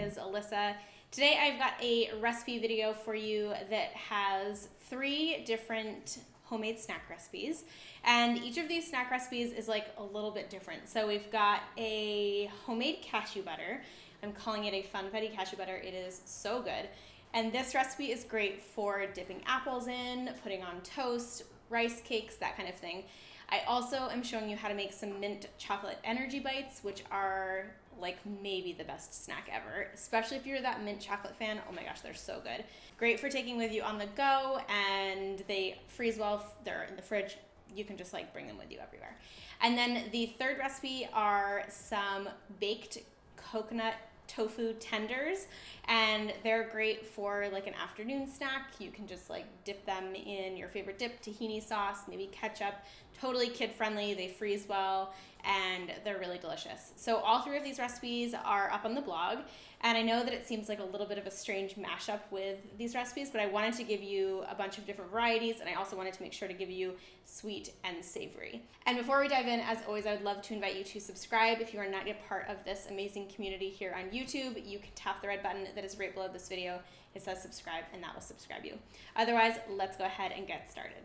is Alyssa. Today I've got a recipe video for you that has 3 different homemade snack recipes, and each of these snack recipes is like a little bit different. So we've got a homemade cashew butter. I'm calling it a Funfetti cashew butter. It is so good. And this recipe is great for dipping apples in, putting on toast, rice cakes, that kind of thing. I also am showing you how to make some mint chocolate energy bites, which are like maybe the best snack ever, especially if you're that mint chocolate fan. Oh my gosh, they're so good. Great for taking with you on the go, and they freeze well. They're in the fridge. You can just like bring them with you everywhere. And then the third recipe are some baked coconut tofu tenders, and they're great for like an afternoon snack. You can just like dip them in your favorite dip, tahini sauce, maybe ketchup. Totally kid friendly. They freeze well and they're really delicious. So all 3 of these recipes are up on the blog, and I know that it seems like a little bit of a strange mashup with these recipes, but I wanted to give you a bunch of different varieties, and I also wanted to make sure to give you sweet and savory. And before we dive in, as always, I would love to invite you to subscribe. If you are not yet part of this amazing community here on YouTube, you can tap the red button that is right below this video. It says subscribe, and that will subscribe you. Otherwise, let's go ahead and get started.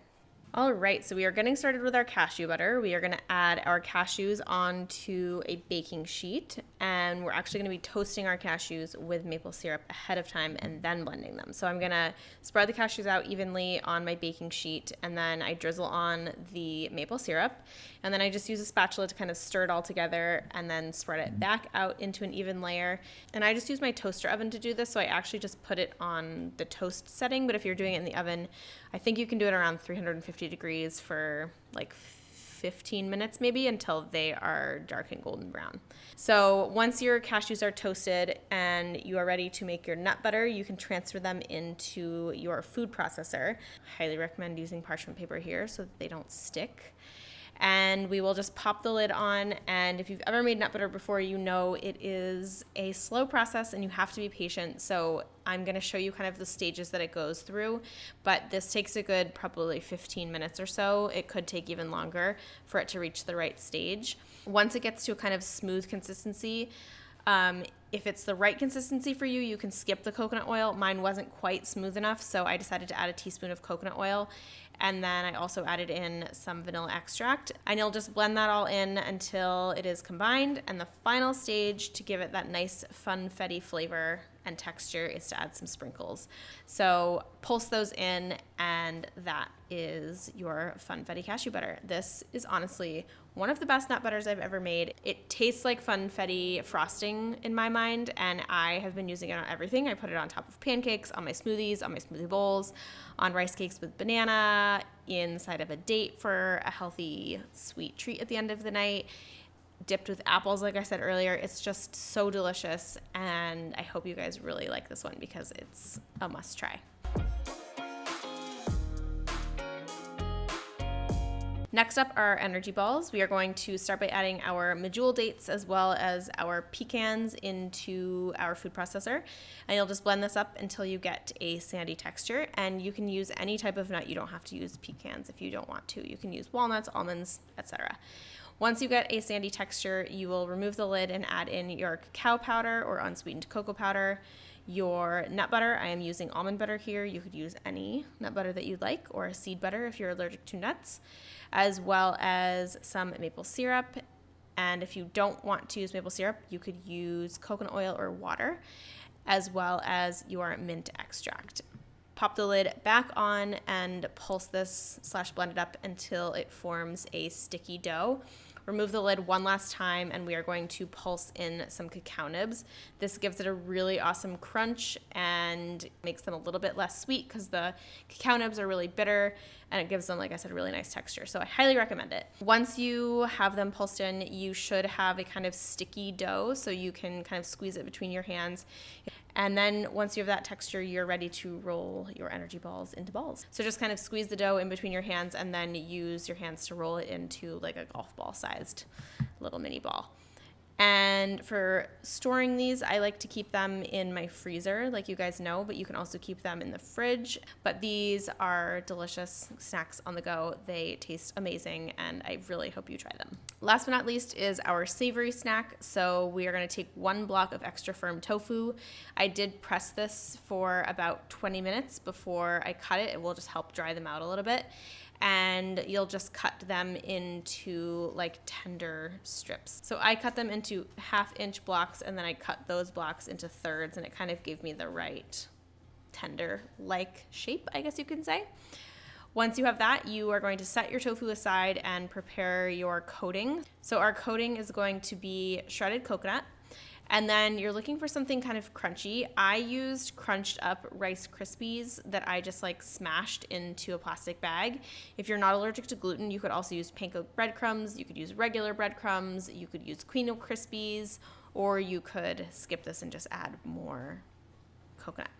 All right, so we are getting started with our cashew butter. We are going to add our cashews onto a baking sheet, and we're actually going to be toasting our cashews with maple syrup ahead of time and then blending them. So I'm going to spread the cashews out evenly on my baking sheet, and then I drizzle on the maple syrup, and then I just use a spatula to kind of stir it all together and then spread it back out into an even layer. And I just use my toaster oven to do this, so I actually just put it on the toast setting, but if you're doing it in the oven, I think you can do it around 350 degrees for like 15 minutes maybe, until they are dark and golden brown. So once your cashews are toasted and you are ready to make your nut butter, you can transfer them into your food processor. Highly recommend using parchment paper here so that they don't stick. And we will just pop the lid on, and if you've ever made nut butter before, you know it is a slow process and you have to be patient. So I'm going to show you kind of the stages that it goes through, but this takes a good probably 15 minutes or so. It could take even longer for it to reach the right stage. Once it gets to a kind of smooth consistency, if it's the right consistency for you, you can skip the coconut oil. Mine wasn't quite smooth enough, so I decided to add a teaspoon of coconut oil. And then I also added in some vanilla extract. And you'll just blend that all in until it is combined. And the final stage to give it that nice funfetti flavor and texture is to add some sprinkles. So pulse those in, and that is your Funfetti cashew butter. This is honestly one of the best nut butters I've ever made. It tastes like Funfetti frosting in my mind, and I have been using it on everything. I put it on top of pancakes, on my smoothies, on my smoothie bowls, on rice cakes with banana, inside of a date for a healthy sweet treat at the end of the night. Dipped with apples, like I said earlier. It's just so delicious, and I hope you guys really like this one because it's a must try. Next up are our energy balls. We are going to start by adding our medjool dates as well as our pecans into our food processor. And you'll just blend this up until you get a sandy texture. And you can use any type of nut. You don't have to use pecans if you don't want to. You can use walnuts, almonds, etc. Once you get a sandy texture, you will remove the lid and add in your cacao powder or unsweetened cocoa powder, your nut butter. I am using almond butter here. You could use any nut butter that you'd like, or a seed butter if you're allergic to nuts, as well as some maple syrup. And if you don't want to use maple syrup, you could use coconut oil or water, as well as your mint extract. Pop the lid back on and pulse this / blend it up until it forms a sticky dough. Remove the lid one last time, and we are going to pulse in some cacao nibs. This gives it a really awesome crunch and makes them a little bit less sweet because the cacao nibs are really bitter, and it gives them, like I said, a really nice texture. So I highly recommend it. Once you have them pulsed in, you should have a kind of sticky dough, so you can kind of squeeze it between your hands. And then once you have that texture, you're ready to roll your energy balls into balls. So just kind of squeeze the dough in between your hands and then use your hands to roll it into like a golf ball sized little mini ball. And for storing these, I like to keep them in my freezer, like you guys know, but you can also keep them in the fridge. But these are delicious snacks on the go. They taste amazing, and I really hope you try them. Last but not least is our savory snack. So we are going to take 1 block of extra firm tofu. I did press this for about 20 minutes before I cut it. It will just help dry them out a little bit. And you'll just cut them into like tender strips. So I cut them into 1/2-inch blocks, and then I cut those blocks into thirds, and it kind of gave me the right tender-like shape, I guess you can say. Once you have that, you are going to set your tofu aside and prepare your coating. So our coating is going to be shredded coconut. And then you're looking for something kind of crunchy. I used crunched up Rice Krispies that I just like smashed into a plastic bag. If you're not allergic to gluten, you could also use panko breadcrumbs. You could use regular breadcrumbs. You could use Quinoa Krispies, or you could skip this and just add more coconut.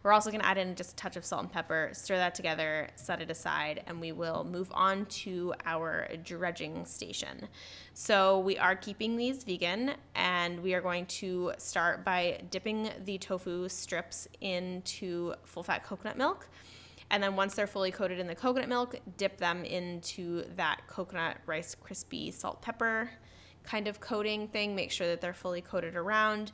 We're also gonna add in just a touch of salt and pepper, stir that together, set it aside, and we will move on to our dredging station. So we are keeping these vegan, and we are going to start by dipping the tofu strips into full-fat coconut milk. And then once they're fully coated in the coconut milk, dip them into that coconut Rice Krispie salt pepper kind of coating thing. Make sure that they're fully coated around.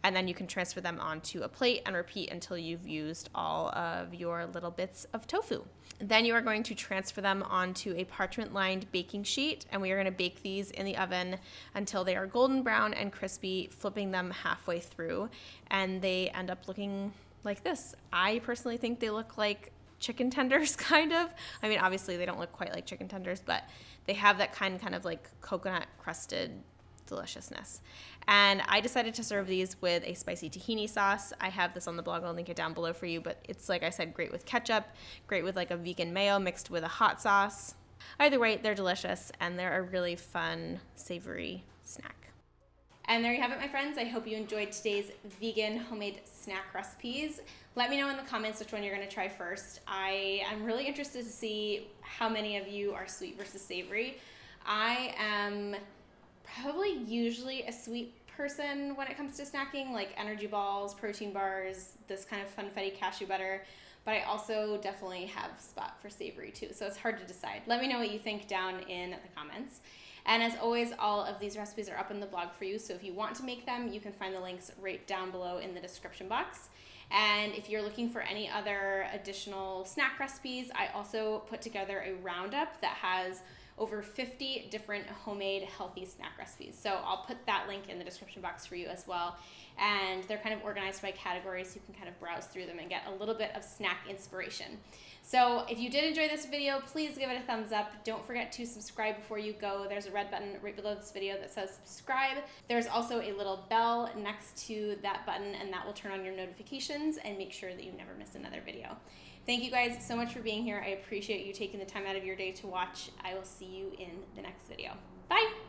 And then you can transfer them onto a plate and repeat until you've used all of your little bits of tofu. Then you are going to transfer them onto a parchment-lined baking sheet, and we are going to bake these in the oven until they are golden brown and crispy, flipping them halfway through, and they end up looking like this. I personally think they look like chicken tenders, kind of. I mean, obviously they don't look quite like chicken tenders, but they have that kind of like coconut crusted deliciousness. And I decided to serve these with a spicy tahini sauce. I have this on the blog. I'll link it down below for you, but it's, like I said, great with ketchup, great with like a vegan mayo mixed with a hot sauce. Either way, they're delicious, and they're a really fun, savory snack. And there you have it, my friends. I hope you enjoyed today's vegan homemade snack recipes. Let me know in the comments which one you're going to try first. I am really interested to see how many of you are sweet versus savory. I am probably usually a sweet person when it comes to snacking, like energy balls, protein bars, this kind of Funfetti cashew butter, but I also definitely have a spot for savory too, so it's hard to decide. Let me know what you think down in the comments. And as always, all of these recipes are up in the blog for you, so if you want to make them, you can find the links right down below in the description box. And if you're looking for any other additional snack recipes, I also put together a roundup that has over 50 different homemade healthy snack recipes. So I'll put that link in the description box for you as well. And they're kind of organized by categories, so you can kind of browse through them and get a little bit of snack inspiration. So if you did enjoy this video, please give it a thumbs up. Don't forget to subscribe before you go. There's a red button right below this video that says subscribe. There's also a little bell next to that button, and that will turn on your notifications and make sure that you never miss another video. Thank you guys so much for being here. I appreciate you taking the time out of your day to watch. I will see you in the next video. Bye!